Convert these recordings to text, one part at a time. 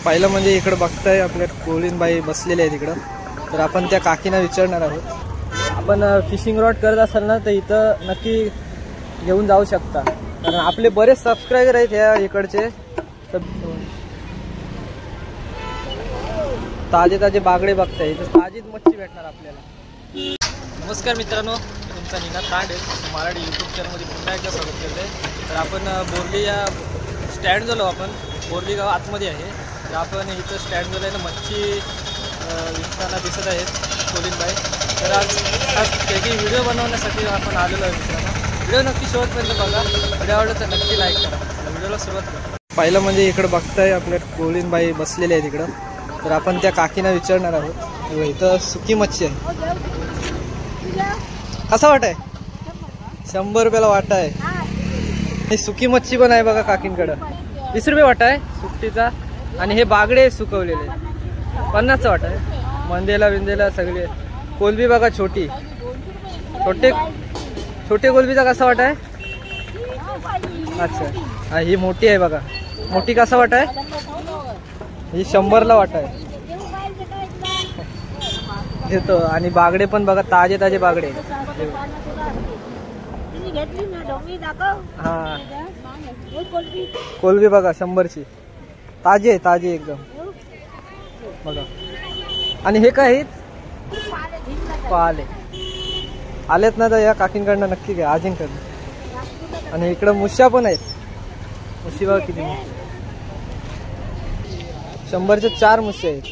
पहिलं म्हणजे इकडे बघताय आपल्या कोलिनबाई बसलेले आहेत इकडं, तर आपण त्या काकींना विचारणार आहोत. आपण फिशिंग रॉड करत असाल ना तर इथं नक्की घेऊन जाऊ शकता, कारण आपले बरेच सबस्क्रायबर आहेत ह्या इकडचे. ताजे ताजे बागडे बघताय, इथं ताजीच मच्छी भेटणार आपल्याला. नमस्कार मित्रांनो, तुमचा निनाद तांडे मराठी यूट्यूब चॅनलमध्ये पुन्हा एकदा स्वागत करते. तर आपण बोर्ली या स्टँड झालो, आपण बोर्ली गाव आतमध्ये आहे. तर आपण इथं स्टँड झालं आहे ना, मच्छी विकताना दिसत आहेत कोलिनबाई. तर आज त्याची व्हिडिओ बनवण्यासाठी आपण आलेलो आहे मित्रांनो. व्हिडिओ नक्की शेवटपर्यंत बघा, व्हिडिओ आवडलं तर नक्की लाईक करा. व्हिडिओला सुरुवात करा. पहिलं म्हणजे इकडं बघताय आपल्या कोलिनबाई बसलेले आहेत इकडं, तर आपण त्या काकींना विचारणार आहोत. इथं सुकी मच्छी आहे, कसा वाट आहे? 100 रुपयाला वाटा आहे. सुकी मच्छी पण आहे बघा काकींकडं, 20 रुपये वाटा आहे सुट्टीचा. आणि हे बागडे सुकवलेले 50चा वाटा आहे. मंदेला विंदेला सगळे. कोलबी बघा छोटी, छोटे कोलबीचा कसा वाटा आहे? अच्छा, ही मोठी आहे बघा. मोठी कसा वाटा आहे? ही 100ला वाटा आहे घेतो. आणि बागडे पण बघा, ताजे ताजे बागडे. हा, कोलबी बघा 100ची, ताजे ताजे एकदम बघा. आणि हे काय पाले आलेत ना, तर या काकींकडनं नक्की घ्या, आजींकडनं. आणि इकडं मुश्या पण आहेत. मुशी बघा किती, 100च्या 4 मुश्या आहेत.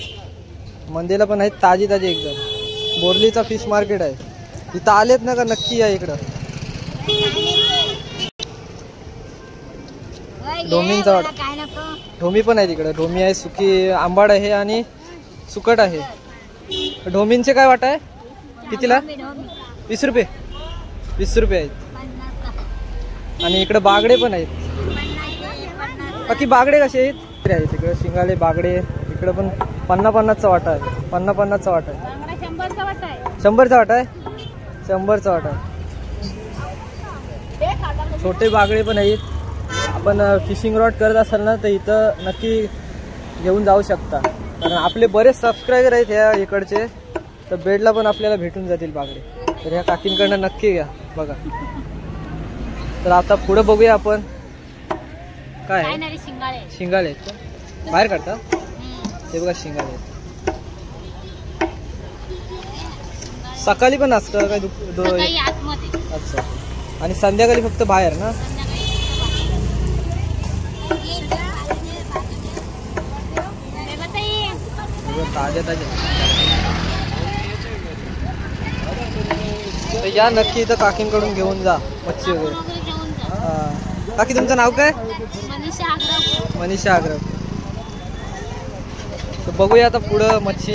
मंदेला पण आहेत, ताजी ताजी एकदम. बोर्लीचा फिश मार्केट आहे इथं. आलेत ना का नक्की या इकडं. ढोमींचा वाटा, ढोमी पण आहे तिकडं. ढोमी आहे, सुकी आंबाड आहे आणि सुकट आहे. ढोमींचे काय वाटा आहे कितीला? 20 रुपये. 20 रुपये आहेत. आणि इकडं बागडे पण आहेत. बाकी बागडे कसे आहेत? तिकडे शिंगाले बागडे. इकडे पण 50-50चा वाटा आहे. 50-50चा वाटा आहे. 100चा वाटा आहे. 100चा वाटा आहे. छोटे बागडे पण आहेत. आपण फिशिंग रॉड करत असाल ना तर इथं नक्की घेऊन जाऊ शकता, कारण आपले बरेच सबस्क्रायबर आहेत ह्या इकडचे. तर बेडला पण आपल्याला भेटून जातील बागडे. तर ह्या काकींकडनं नक्की घ्या बघा. तर आता पुढे बघूया आपण काय शिंगाळे आहेत का बाहेर काढता. ते बघा शिंगाळे आहेत. सकाळी पण असतं काय? अच्छा, आणि संध्याकाळी फक्त बाहेर ना. ताजे ताजे. तर या नक्की इथं काकींकडून घेऊन जा मच्छी वगैरे. काकी तुमचं नाव काय? मनीषा आग्रव. तर बघूया आता पुढं मच्छी.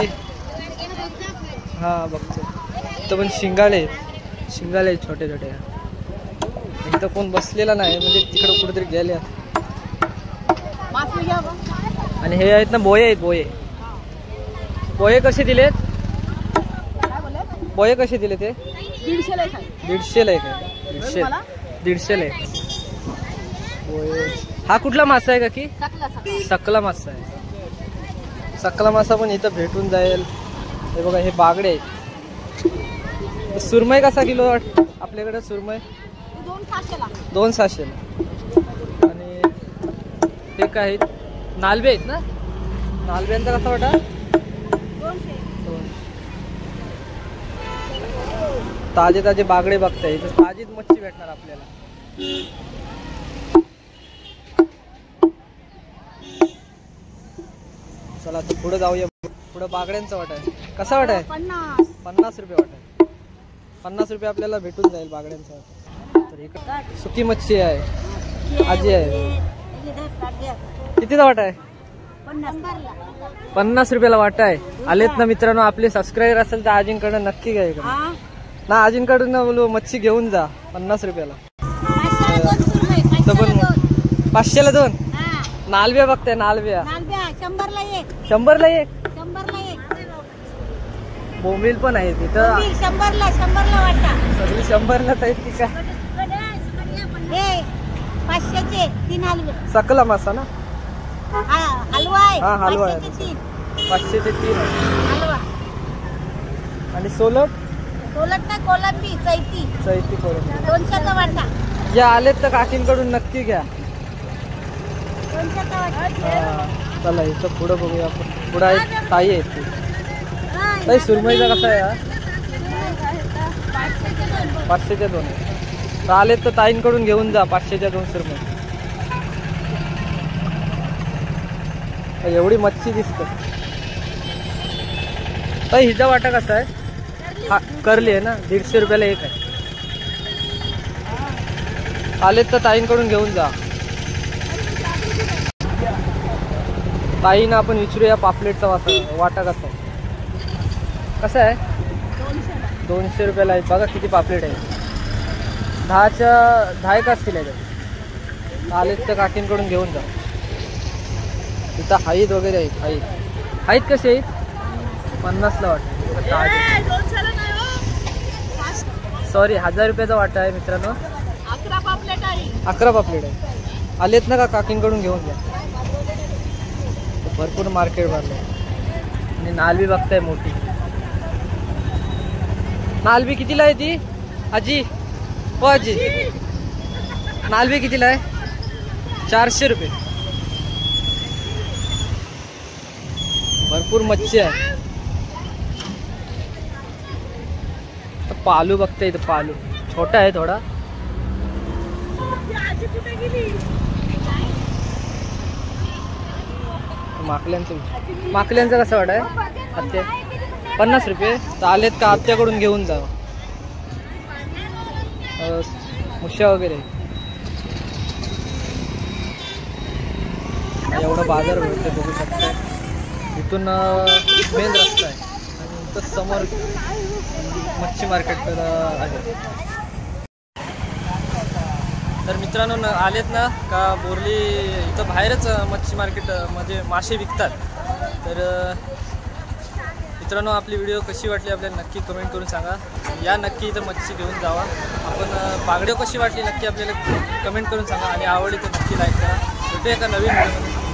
हा बघतो. इथं पण शिंगाले आहेत छोटे छोटे. इथं कोण बसलेला नाही, म्हणजे तिकडं कुठेतरी गेले. आणि हे आहेत ना बोये आहेत. बोये कसे दिलेत? बोये कसे दिले ते? 150ला आहे. 150ला आहे. हा कुठला मासा आहे का की? सकला मासा आहे. सकला मासा पण इथं भेटून जाईल. हे बघा, हे बागडे आहेत. सुरमई कसा किलो आपल्याकडे? सुरमई 200ला. आणि ते काय आहेत? नालबे आहेत ना. नालब्यांचा कसा वाटा? 200. ताजे ताजे बागडे बघताय, इथं ताजीच मच्छी भेटणार आपल्याला. चला आता पुढे जाऊया. पुढे बागड्यांचा वाटा आहे. कसा वाटा आहे? 50 रुपये वाटा आहे. 50 रुपये आपल्याला भेटून जाईल बागड्यांचा वाटा. तर इकडे सुकी मच्छी आहे, आजी आहे. कितीचा वाटा आहे? 50 रुपयाला वाटा आहे. आलेत ना मित्रांनो, आपले सबस्क्रायबर असेल तर आजींकडून नक्की घ्या इकडे ना. आजींकडून बोलू मच्छी घेऊन जा 50 रुपयाला. पण 500ला 2. नालब्या बघताय? नालब्या 100ला एक. बोंबील पण आहे तिथं. 100ला वाटा. सगळी 100लाच आहेत की काय? 500चे 3 हलवे. सकला मासा ना. हलवा आहे. हा, हलवा आहे. 500 चे 3. 500 ते 3 आहे. हलवा. आणि सोलट सोलट नाही, कोलंबी चैती चैती कोलंबी. 200चा वाटा. या आलेत तर काकींकडून नक्की घ्या. 200चा वाटा. हा, चला इथं पुढं बघूया आपण. पुढं आहे ताई आहेत ती. हा, ताई सुरमईचा कसा आहे हा? 500 500च्या 2 आहे. तर आलेत तर ताईंकडून घेऊन जा 500च्या 2 सुरमई. एवढी मच्छी दिसते. ताई हिचा वाटा कसा आहे? हा, करली आहे ना, 150 रुपयाला एक आहे. आलेत तर ताईंकडून घेऊन जा. ताईंना आपण विचारूया पापलेटचा वाटा कसा आहे. कसा आहे? 200 रुपयाला आहे. बघा किती पापलेट आहे. 10 एक असतील याच्यात. आलेत तर काकींकडून घेऊन जा. इथं हाईत वगैरे आहेत. हाईत कसे आहेत? 50ला वाटतं. सॉरी, 1000 रुपयाचा वाटा आहे मित्रांनो. 11 पापलेट आहे. 11 पापलेट आहे. आलेत ना का काकींकडून घेऊन घ्या. भरपूर मार्केट भरलं आणि नालबी बघताय मोठी. नालबी कितीला आहे ती आजी? हो आजी, नालबी कितीला आहे? 400 रुपये. भरपूर मच्छी आहे. पालू बघताय इथं. पालू छोटा आहे थोडा. माकल्यांचा कसा वाटा आहे? आत्या 50 रुपये. तर आलेत का आत्याकडून घेऊन जा. मुश्या वगैरे एवढा बाजार भरते बघू शकता. इथून मेन रस्ता आहे आणि इथं समोर मच्छी मार्केट आहे. तर मित्रांनो आलेत ना का बोरली इथं बाहेरच मच्छी मार्केट म्हणजे मासे विकतात. तर मित्रांनो आपली व्हिडिओ कशी वाटली आपल्याला नक्की कमेंट करून सांगा. या नक्की इथं मच्छी घेऊन जावा. आपण बागडे कशी वाटली नक्की आपल्याला कमेंट करून सांगा आणि आवडली तर नक्की लाईक करा. भेटूया एका नवीन व्हिडिओ.